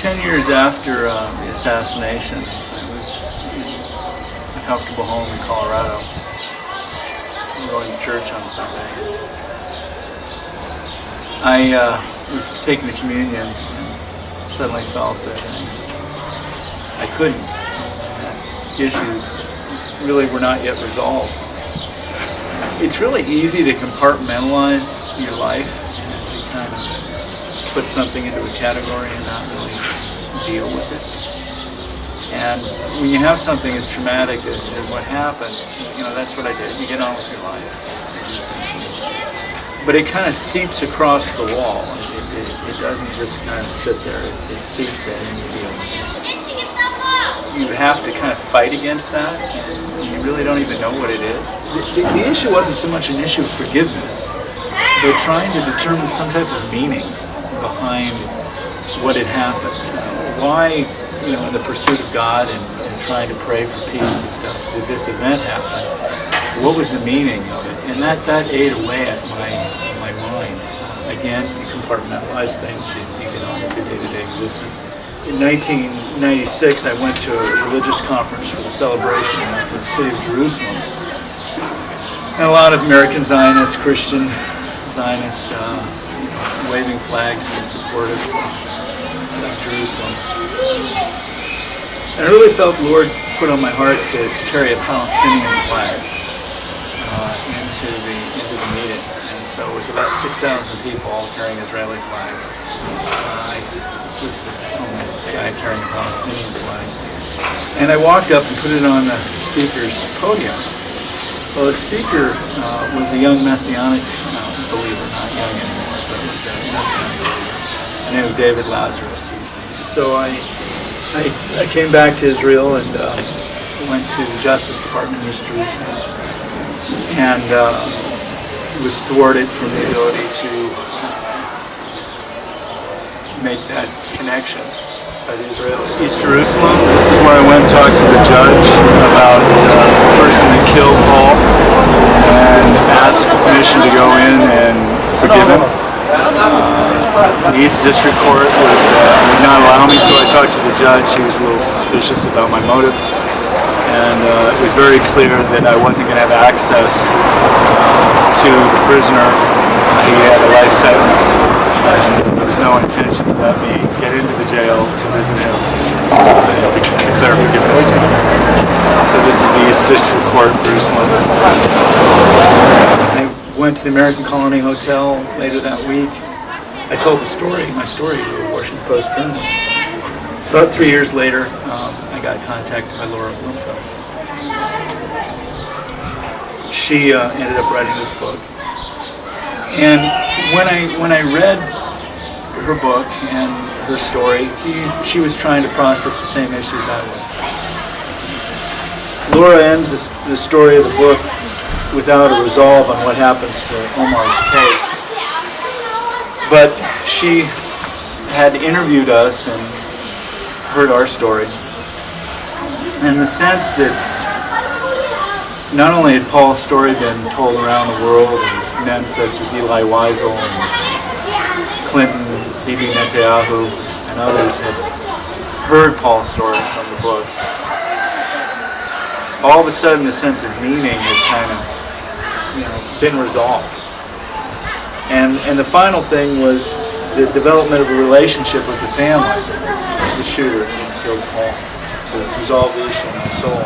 10 years after the assassination, I was in a comfortable home in Colorado, going to church on Sunday. I was taking the communion and suddenly felt that I couldn't. Issues really were not yet resolved. It's really easy to compartmentalize your life and to kind of put something into a category and not really deal with it. And when you have something as traumatic as what happened, that's what I did. You get on with your life. But it kind of seeps across the wall. It doesn't just kind of sit there. It seeps in and you deal with it. You have to kind of fight against that, and you really don't even know what it is. The issue wasn't so much an issue of forgiveness, but trying to determine some type of meaning behind what had happened. Why, in the pursuit of God and trying to pray for peace and stuff, did this event happen? What was the meaning of it? And that ate away at my mind. Again, you compartmentalize things, you get on with your day-to-day existence. In 1996, I went to a religious conference for the celebration of the city of Jerusalem. And a lot of American Zionists, Christian Zionists, waving flags in support of Jerusalem. And I really felt the Lord put on my heart to carry a Palestinian flag into the meeting. And so with about 6,000 people all carrying Israeli flags, I was the only guy carrying a Palestinian flag. And I walked up and put it on the speaker's podium. Well, the speaker was a young Messianic believer, not young anymore, but was a Messianic believer. The name of David Lazarus. So I came back to Israel and went to the Justice Department in East Jerusalem, and was thwarted from the ability to make that connection by the Israelis. East Jerusalem, this is where I went and talked to the judge about the person that killed Paul and asked for permission to go in and forgive him. The East District Court would not allow me to. I talked to the judge. He was a little suspicious about my motives, and it was very clear that I wasn't going to have access to the prisoner. He had a life sentence. There was no intention to let me get into the jail to visit him and to declare forgiveness to him. So this is the East District Court, Jerusalem. I went to the American Colony Hotel later that week. I told my story to Washington Post journalists. About 3 years later, I got contacted by Laura Bloomfield. She ended up writing this book. And when I read her book and her story, she was trying to process the same issues I was. Laura ends the story of the book without a resolve on what happens to Omar's case. But she had interviewed us and heard our story, in the sense that not only had Paul's story been told around the world, and men such as Eli Wiesel and Clinton, Bibi Netanyahu, and others had heard Paul's story from the book, all of a sudden the sense of meaning has kind of been resolved. And the final thing was the development of a relationship with the family, the shooter who killed Paul, to resolve the issue in my soul.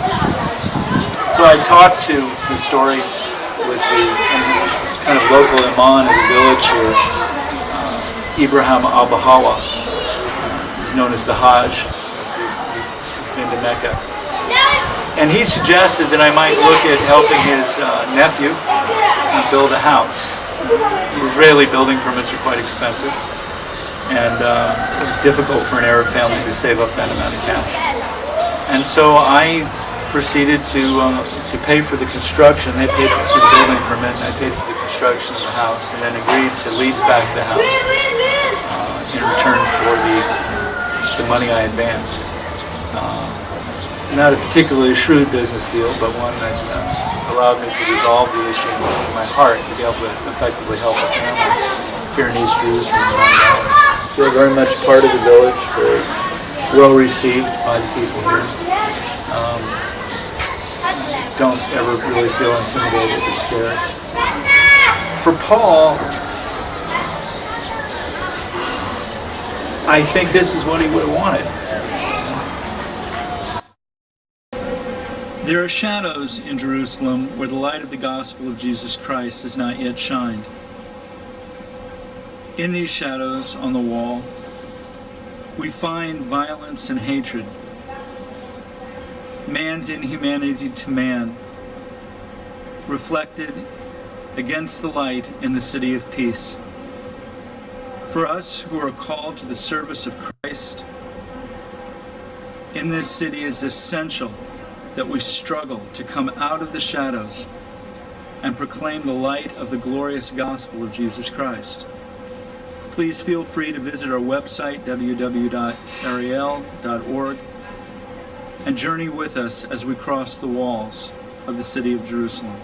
So I talked to the story with the kind of local imam of the village here, Ibrahim Abahawa. He's known as the Hajj. He's been to Mecca. And he suggested that I might look at helping his nephew build a house. Israeli building permits are quite expensive, and difficult for an Arab family to save up that amount of cash. And so I proceeded to pay for the construction. They paid for the building permit, and I paid for the construction of the house, and then agreed to lease back the house in return for the money I advanced. Not a particularly shrewd business deal, but one that allowed me to resolve the issue in my heart, to be able to effectively help a family here in East Jerusalem. I feel very much part of the village, very well received by the people here. Don't ever really feel intimidated or scared. For Paul, I think this is what he would have wanted. There are shadows in Jerusalem where the light of the gospel of Jesus Christ has not yet shined. In these shadows on the wall, we find violence and hatred, man's inhumanity to man, reflected against the light in the city of peace. For us who are called to the service of Christ, in this city is essential that we struggle to come out of the shadows and proclaim the light of the glorious gospel of Jesus Christ. Please feel free to visit our website, www.ariel.org, and journey with us as we cross the walls of the city of Jerusalem.